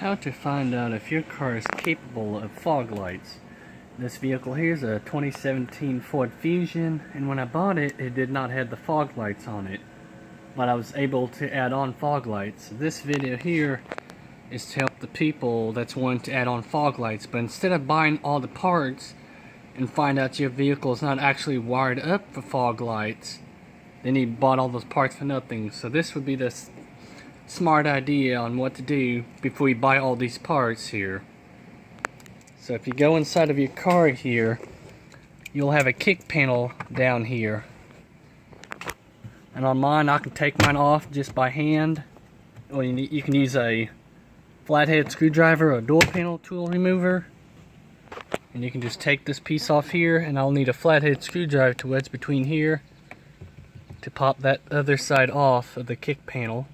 How to find out if your car is capable of fog lights. This vehicle here is a 2017 Ford Fusion, and when I bought it, it did not have the fog lights on it, but I was able to add on fog lights. This video here is to help the people that's wanting to add on fog lights, but instead of buying all the parts and find out your vehicle is not actually wired up for fog lights, then you bought all those parts for nothing. So this would be the smart idea on what to do before you buy all these parts here. So if you go inside of your car here, you'll have a kick panel down here, and on mine I can take mine off just by hand, or you can use a flathead screwdriver or a door panel tool remover, and you can just take this piece off here, and I'll need a flathead screwdriver to wedge between here to pop that other side off of the kick panel.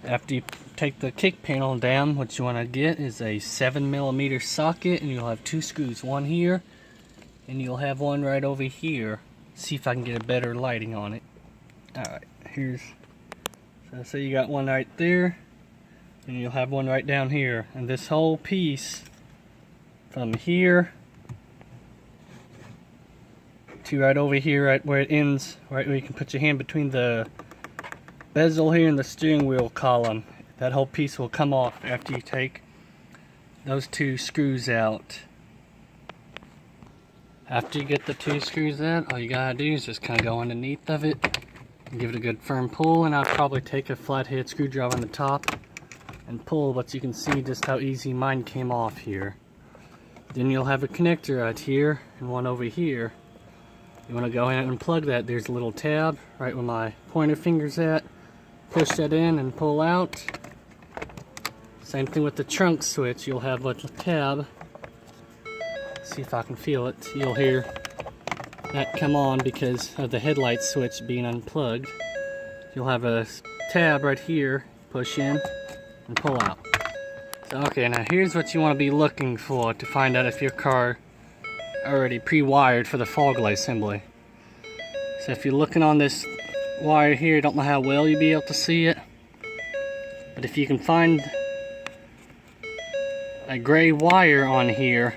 After you take the kick panel down, what you want to get is a 7mm socket, and you'll have two screws, one here and you'll have one right over here. See if I can get a better lighting on it. Alright, so you got one right there, and you'll have one right down here, and this whole piece from here to right over here, right where it ends, right where you can put your hand between the bezel here and the steering wheel column, that whole piece will come off after you take those two screws out. After you get the two screws out, all you gotta do is just kind of go underneath of it and give it a good firm pull, and I'll probably take a flathead screwdriver on the top and pull, but you can see just how easy mine came off here. Then you'll have a connector right here and one over here. You want to go ahead and unplug that. There's a little tab right where my pointer finger's at. Push that in and pull out. Same thing with the trunk switch. You'll have a tab. See if I can feel it. You'll hear that come on because of the headlight switch being unplugged. You'll have a tab right here. Push in and pull out. So, okay, now here's what you want to be looking for to find out if your car already pre-wired for the fog light assembly. So if you're looking on this wire here, I don't know how well you'll be able to see it, but if you can find a gray wire on here,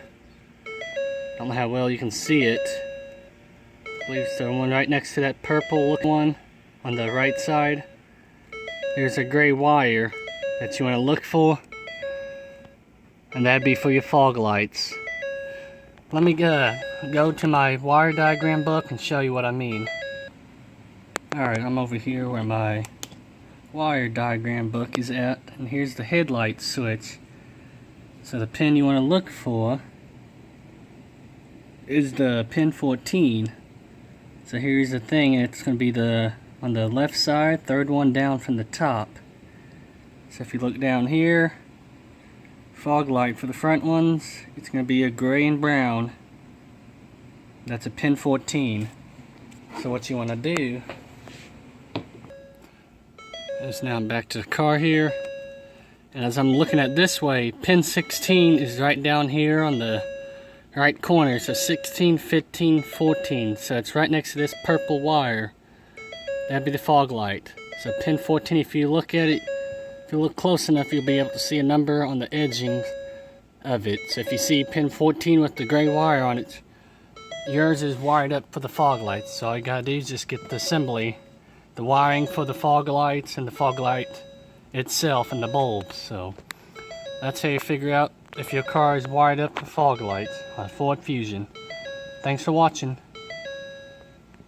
I don't know how well you can see it. I believe it's the one right next to that purple looking one on the right side. There's a gray wire that you want to look for, and that'd be for your fog lights. Let me go to my wire diagram book and show you what I mean. Alright, I'm over here where my wire diagram book is at, and here's the headlight switch. So the pin you want to look for is the pin 14. So here's the thing, it's going to be on the left side, third one down from the top. So if you look down here, fog light for the front ones, it's going to be a gray and brown. That's a pin 14. So what you want to do is, now I'm back to the car here, and as I'm looking at this way, pin 16 is right down here on the right corner. So 16, 15, 14. So it's right next to this purple wire. That'd be the fog light. So pin 14, if you look at it, if you look close enough, you'll be able to see a number on the edging of it. So if you see pin 14 with the gray wire on it, yours is wired up for the fog lights. So all you gotta do is just get the assembly, the wiring for the fog lights and the fog light itself and the bulbs. So that's how you figure out if your car is wired up for fog lights on a Ford Fusion. Thanks for watching.